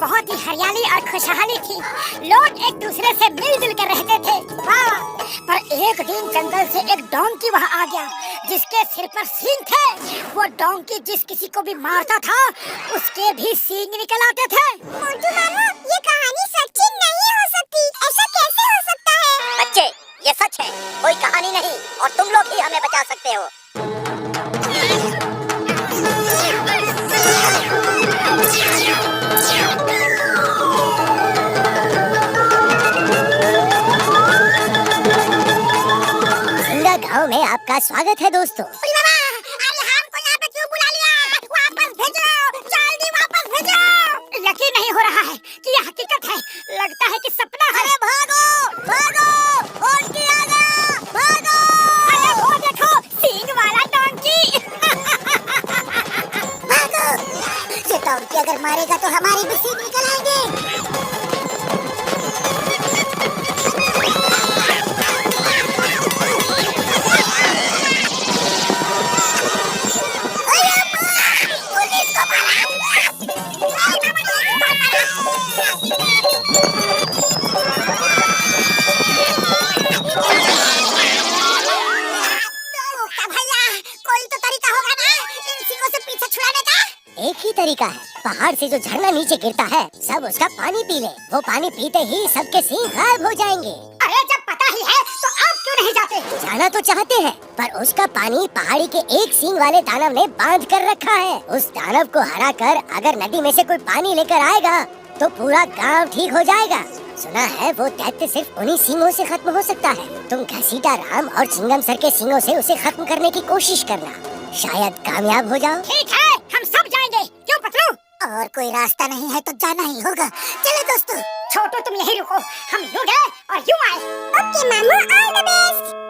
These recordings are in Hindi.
बहुत ही हरियाली और खुशहाली थी। लोग एक दूसरे से मिलजुल कर रहते थे। वाह! पर एक दिन जंगल से एक डोंकी वहाँ आ गया, जिसके सिर पर सींग थे। वो डोंकी जिस किसी को भी मारता था, उसके भी सींग निकल आते थे। मोटू मामा, ये कहानी सच्ची नहीं हो सकती। ऐसा कैसे हो सकता है? बच्चे, ये सच है, कोई कहानी नहीं, और तुम लोग ही हमें बचा सकते हो। गाँव में आपका स्वागत है दोस्तों। हमको यहाँ पे क्यों बुला लिया? वापस भेजो, जल्दी वापस भेजो। यकीन नहीं हो रहा है कि यह हकीकत है। लगता है कि सपना है। अरे भागो, भागो, डोंकी आ गया, भागो। अरे वो देखो, सींग वाला डोंकी। भागो, ये डोंकी अगर मारेगा तो हमारी भी सींग निकल आएंगे। एक ही तरीका है, पहाड़ से जो झरना नीचे गिरता है, सब उसका पानी पी ले। वो पानी पीते ही सबके सींग गायब हो जाएंगे। अरे जब पता ही है तो आप क्यों नहीं जाते? जाना तो चाहते हैं, पर उसका पानी पहाड़ी के एक सींग वाले दानव ने बांध कर रखा है। उस दानव को हरा कर अगर नदी में से कोई पानी लेकर आएगा तो पूरा गांव ठीक हो जाएगा। सुना है वो दैत्य सिर्फ उन्हीं सींगों से खत्म हो सकता है। तुम घसीटा राम और चिंगम सर के सींगों से उसे खत्म करने की कोशिश करना, शायद कामयाब हो जाओ। ठीक है, हम सब जाएंगे। क्यों पतलू? और कोई रास्ता नहीं है तो जाना ही होगा। चलो दोस्तों। छोटू तुम यही रुको, हम यूं गए और यूं आए। ओके मामू, ऑल द बेस्ट।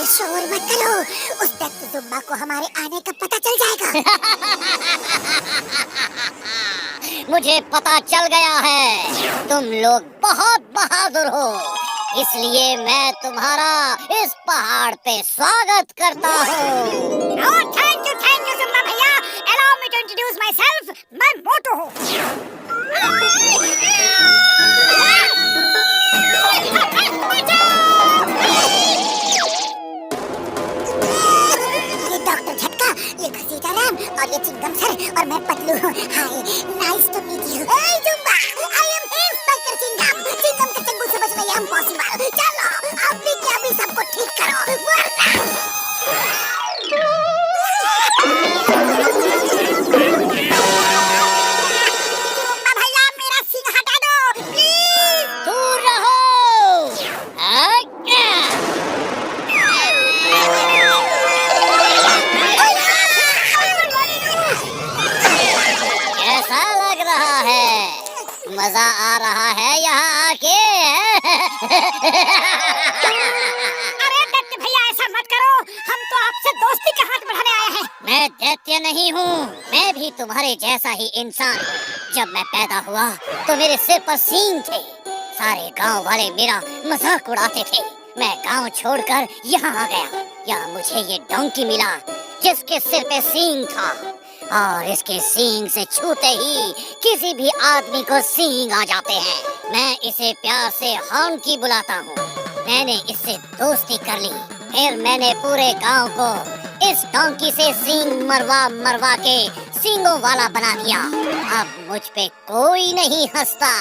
शोर मत करो, उस दैत्य जुम्बा को हमारे आने का पता चल जाएगा। मुझे पता चल गया है, तुम लोग बहुत बहादुर हो, इसलिए मैं तुम्हारा इस पहाड़ पे स्वागत करता हूँ। थैंक यू जुम्बा भैया। Allow me to introduce myself. मैं मोटू हूँ। ये घसीटा राम और ये चिंगम सर और मैं पतलू हूँ। Hi, nice to meet you. Hey जुम्बा, I am inspector Chingum. Chingum के चंगुल से बचना ये इम्पॉसिबल। चलो, अभी के अभी सबको ठीक करो, जुम्बा भैया मेरा सिंह हटा दो, प्लीज। दूर रहो। कैसा लग रहा है? मजा आ रहा है यहाँ आके? अरे दैत्य भैया ऐसा मत करो, हम तो आपसे दोस्ती का हाथ बढ़ाने आए हैं। मैं दैत्य नहीं हूँ, मैं भी तुम्हारे जैसा ही इंसान। जब मैं पैदा हुआ तो मेरे सिर पर सींग थे। सारे गांव वाले मेरा मजाक उड़ाते थे। मैं गांव छोड़कर यहाँ आ गया। यहाँ मुझे ये डोंकी मिला जिसके सिर पे सींग था, और इसके सींग से छूते ही किसी भी आदमी को सींग आ जाते हैं। मैं इसे प्यार से हॉन्की बुलाता हूँ। मैंने इससे दोस्ती कर ली, फिर मैंने पूरे गांव को इस डोंकी से सींग मरवा मरवा के सींगों वाला बना दिया। अब मुझ पे कोई नहीं हंसता।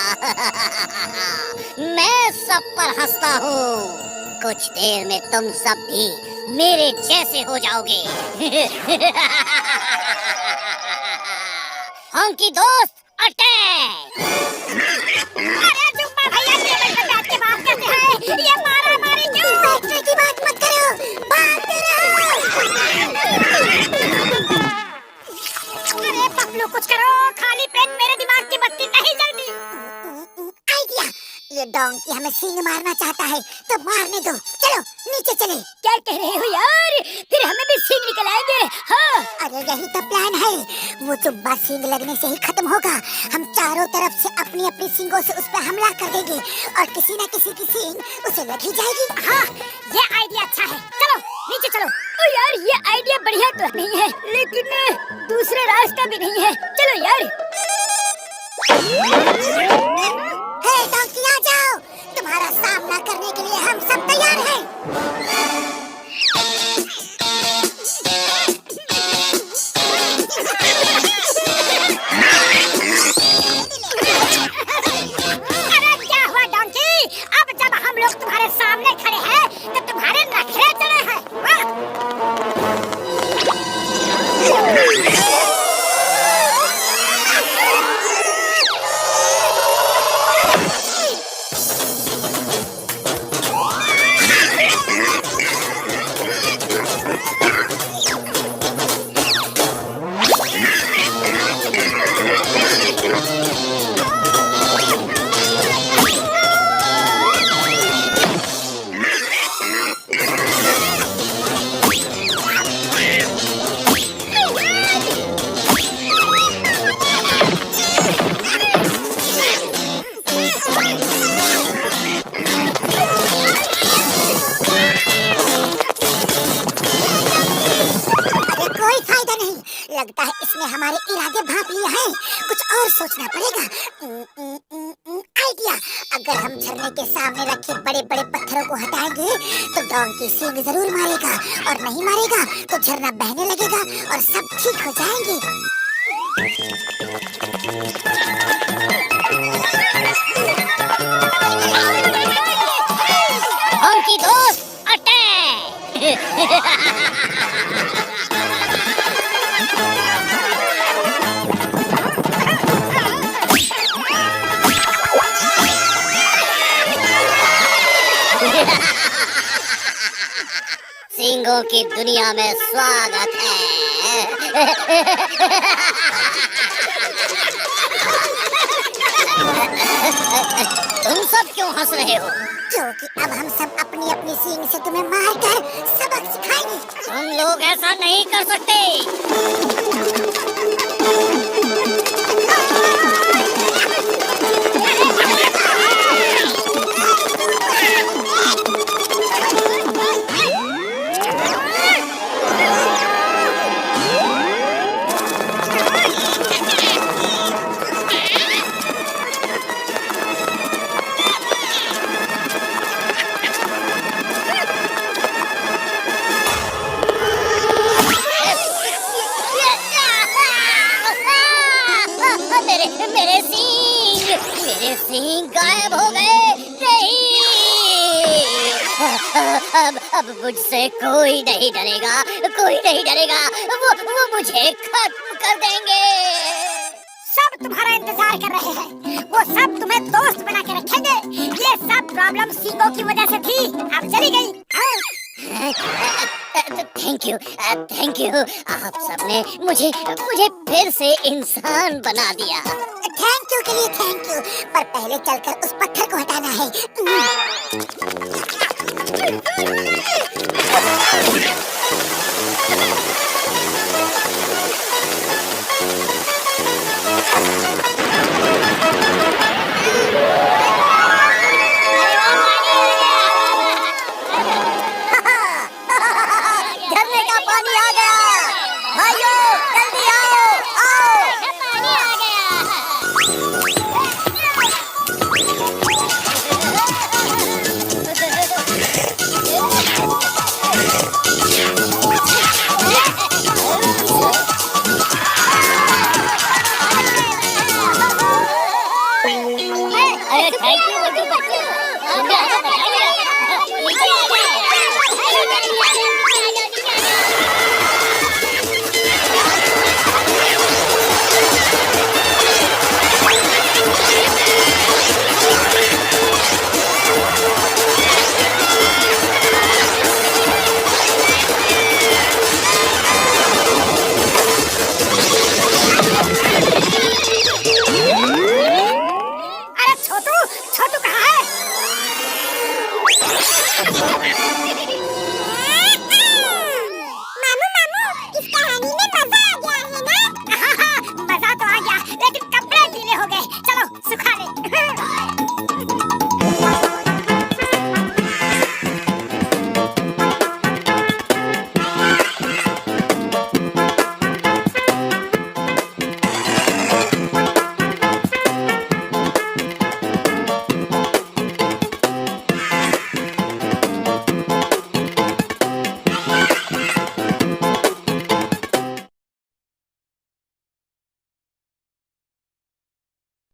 मैं सब पर हंसता हूँ। कुछ देर में तुम सब भी मेरे जैसे हो जाओगे। हॉन्की दोस्त, अटैक! अरे जुम्बा भैया टेबल पे बैठ के बात करते हैं, ये मारा मारी क्यों? बैठने की बात मत करो, भागते रहो। अरे पतलू कुछ करो, खाली पेट मेरे दिमाग की बत्ती नहीं जलती। आइडिया, ये डोंकी हमें सींग मारना चाहता है तो मारने दो, चलो नीचे चले। क्या कह रहे हो यार, फिर हमें भी सींग निकल आएंगे। हाँ अरे यही तो प्लान है, वो जुम्बा सींग लगने से ही खत्म होगा। हम चारों तरफ से अपनी अपनी सींगों से उस पर हमला कर देंगे और किसी न किसी की सींग उसे लग ही जाएगी। हाँ ये आइडिया अच्छा है, चलो नीचे चलो। ओ यार ये आइडिया बढ़िया तो नहीं है, लेकिन दूसरा रास्ता भी नहीं है, चलो यार। हे डोंकी आ जाओ, तुम्हारा सामना करने के लिए हम सब तैयार हैं। अरे क्या हुआ डोंकी, अब जब हम लोग तुम्हारे सामने खड़े हैं तो तुम्हारे नखरे चढ़े हैं। लगता है इसने हमारे इरादे भांप लिए हैं, कुछ और सोचना पड़ेगा। आइडिया, अगर हम झरने के सामने रखे बड़े बड़े पत्थरों को हटाएंगे तो डोंकी सींग जरूर मारेगा, और नहीं मारेगा तो झरना बहने लगेगा और सब ठीक हो जाएंगे। डोंकी दोस्त अटैक! सींगों की दुनिया में स्वागत है। तुम सब क्यों हंस रहे हो? क्योंकि अब हम सब अपनी अपनी सींग से तुम्हें मारकर सबक सिखाएंगे। तुम लोग ऐसा नहीं कर सकते। मेरे सींग गायब हो गए। नहीं, अब मुझसे कोई नहीं डरेगा, कोई नहीं डरेगा। वो मुझे खत्म कर देंगे। सब तुम्हारा इंतजार कर रहे हैं, वो सब तुम्हें दोस्त बना के रखेंगे। ये सब प्रॉब्लम सींगों की वजह से थी, अब चली गई। Thank you. आप सबने मुझे फिर से इंसान बना दिया। थैंक यू के लिए थैंक यू, पर पहले चलकर उस पत्थर को हटाना है।